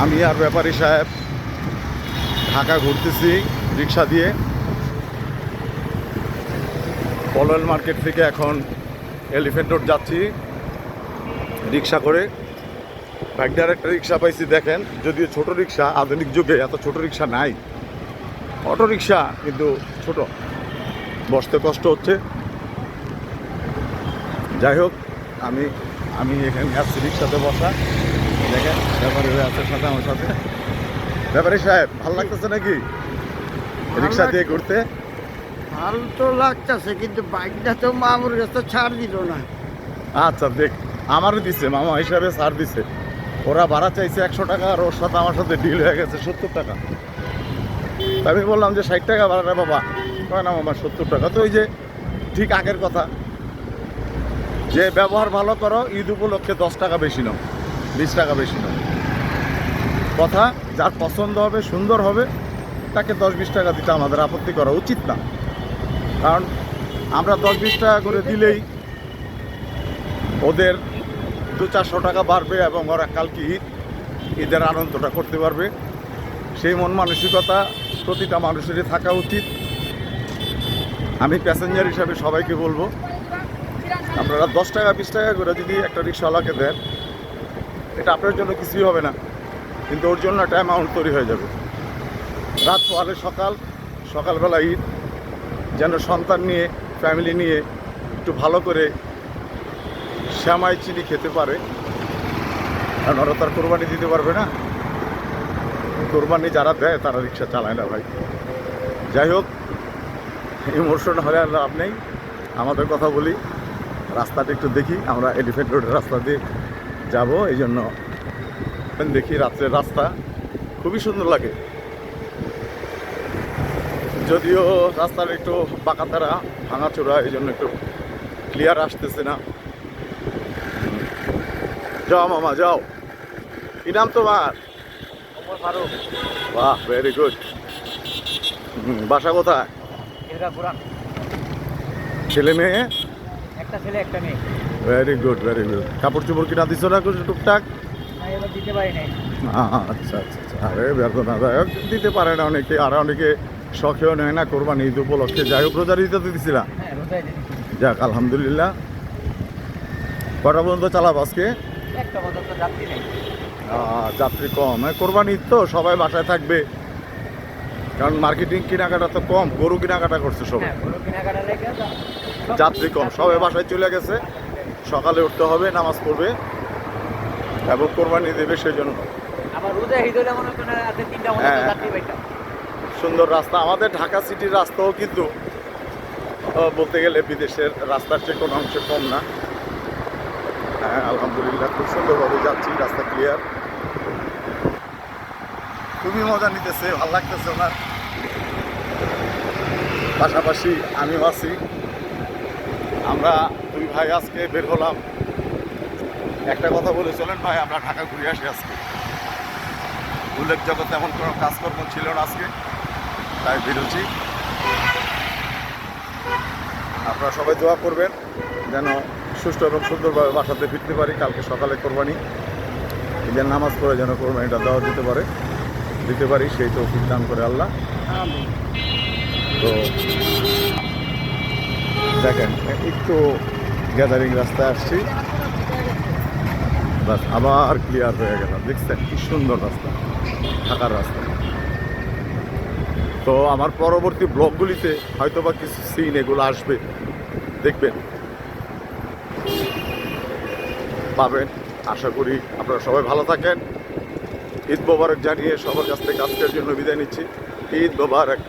আমি আর ব্যাপারী সাহেব ঢাকা ঘুরতেছি রিক্সা দিয়ে। পলল মার্কেট থেকে এখন এলিফ্যান্ট রোড যাচ্ছি রিক্সা করে। ভাগ্যের একটা রিক্সা পাইছি, দেখেন, যদিও ছোট রিক্সা, আধুনিক যুগে এত ছোট রিক্সা নাই, অটো রিক্সা কিন্তু ছোট, বসতে কষ্ট হচ্ছে। যাই হোক, আমি আমি এখানে আসছি রিক্সাতে বসা। দেখেন ব্যাপারী ভাই আছে সাথে, আমার সাথে। ব্যাপারী সাহেব, ভালো লাগতেছে নাকি রিক্সা দিয়ে ঘুরতে? ভালো তো লাগতেছে, কিন্তু বাইকটা তো মামুর কাছে ছাড় দিল না। আচ্ছা, দেখ, আমারও দিছে, মামা হিসাবে ছাড় দিছে। ওরা ভাড়া চাইছে 100 টাকা, আর ওর সাথে আমার সাথে ডিল হয়ে গেছে 70 টাকা। আমি বললাম যে 60 টাকা ভাড়া বাবা, কয় না মামা 70 টাকা। তো ওই যে ঠিক আগের কথা, যে ব্যবহার ভালো করো, ঈদ উপলক্ষে 10 টাকা বেশি নাও, 20 টাকা বেশি নাও। কথা, যার পছন্দ হবে, সুন্দর হবে, তাকে 10-20 টাকা দিতে আমাদের আপত্তি করা উচিত না। কারণ আমরা 10-20 টাকা করে দিলেই ওদের 200-400 টাকা বাড়বে, এবং ওরা কালকে ঈদের আনন্দটা করতে পারবে। সেই মন মানসিকতা প্রতিটা মানুষেরই থাকা উচিত। আমি প্যাসেঞ্জার হিসাবে সবাইকে বলবো, আপনারা 10 টাকা 20 টাকা করে যদি একটা রিক্সাওয়ালাকে দেন, এটা আপনার জন্য কিছুই হবে না, কিন্তু ওর জন্য একটা অ্যামাউন্ট তৈরি হয়ে যাবে। রাত পোহালে সকালবেলা ঈদ, যেন সন্তান নিয়ে, ফ্যামিলি নিয়ে একটু ভালো করে শ্যামাই চিনি খেতে পারে। কারণ ওরা তার কোরবানি দিতে পারবে না। কোরবানি যারা দেয় তারা রিক্সা চালায় না ভাই। যাই হোক, ইমোশন হলে আর লাভ নেই, আমাদের কথা বলি। রাস্তাটা একটু দেখি, আমরা এলিফ্যান্ট রোডের রাস্তা দিয়ে যাব, এই জন্য দেখি। রাত্রের রাস্তা খুবই সুন্দর লাগে, যদিও রাস্তার একটু বাঁকাতারা, ভাঙাচোরা, এই জন্য একটু ক্লিয়ার আসতেছে না। যাও মামা যাও। কি নাম তোমার? বাহ, ভেরি গুড। বাসা কোথায়? ছেলে মেয়ে? একটা ছেলে একটা মেয়ে। Very good, very good. কাপড় চোপড় কিনা দিছো না কিছু টুকটাক? এবার দিতে পারি নাই। আচ্ছা আচ্ছা আচ্ছা। আরে বেদনাদায়ক, দিতে পারে না অনেকে, আর অনেকে শখেও নেয় না কোরবানি ঈদ উপলক্ষে। যাই হোক, রোজার ঈদে তো দিছিলাম। হ্যাঁ, রোজাই দিয়েছি। যাক, আলহামদুলিল্লাহ। কটা পর্যন্ত চালাবো আজকে? একটা বছর তো যাত্রী নেই। যাত্রী কম, কোরবানি ঈদ তো সবাই বাসায় থাকবে, কারণ মার্কেটিং কেনাকাটা তো কম, গরু কেনাকাটা করছে সবাই। হ্যাঁ, গরু কেনাকাটা লেগে যাত্রী কম, সবাই বাসায় চলে গেছে। সকালে উঠতে হবে, নামাজ পড়বে এবং কোরবানি দেবে, সেই জন্য। আমার রোজা ঈদ হলে মনে করেন রাতে 3টা মতো হ্যাঁ। যাত্রী পাইতাম। সুন্দর রাস্তা। আমাদের ঢাকা সিটির রাস্তাও কিন্তু বলতে গেলে বিদেশের রাস্তার চেয়ে কোনো অংশে কম না। হ্যাঁ, আলহামদুলিল্লাহ, খুব সুন্দরভাবে যাচ্ছি, রাস্তা ক্লিয়ার। খুবই মজা নিতেছে, ভালো লাগতেছে ওনার। পাশাপাশি আমিও আছি। আমরা দুই ভাই আজকে বের হলাম। একটা কথা বলে চলেন ভাই, আমরা ঢাকা ঘুরে আসি আজকে। উল্লেখযোগ্য তেমন কোনো কাজকর্ম ছিল না আজকে, তাই বেরোচ্ছি। আপনারা সবাই দোয়া করবেন যেন সুষ্ঠু এবং সুন্দরভাবে বাসাতে ফিরতে পারি। কালকে সকালে কোরবানি, ঈদের নামাজ পড়ে যেন কোরবানিটা দেওয়া দিতে পারি, সেই তৌফিক দান করে আল্লাহ। তো দেখেন, একটু গ্যাদারিং রাস্তায় আসছি, বাস আবার ক্লিয়ার হয়ে গেলাম। দেখছেন কি সুন্দর রাস্তা, ঢাকার রাস্তা। তো আমার পরবর্তী ব্লগগুলিতে হয়তো বা কিছু সিন এগুলো আসবে, দেখবেন, পাবেন। আশা করি আপনারা সবাই ভালো থাকেন। ঈদ মোবারক জানিয়ে সবার কাছ থেকে আজকের জন্য বিদায় নিচ্ছি। ঈদ মোবারক।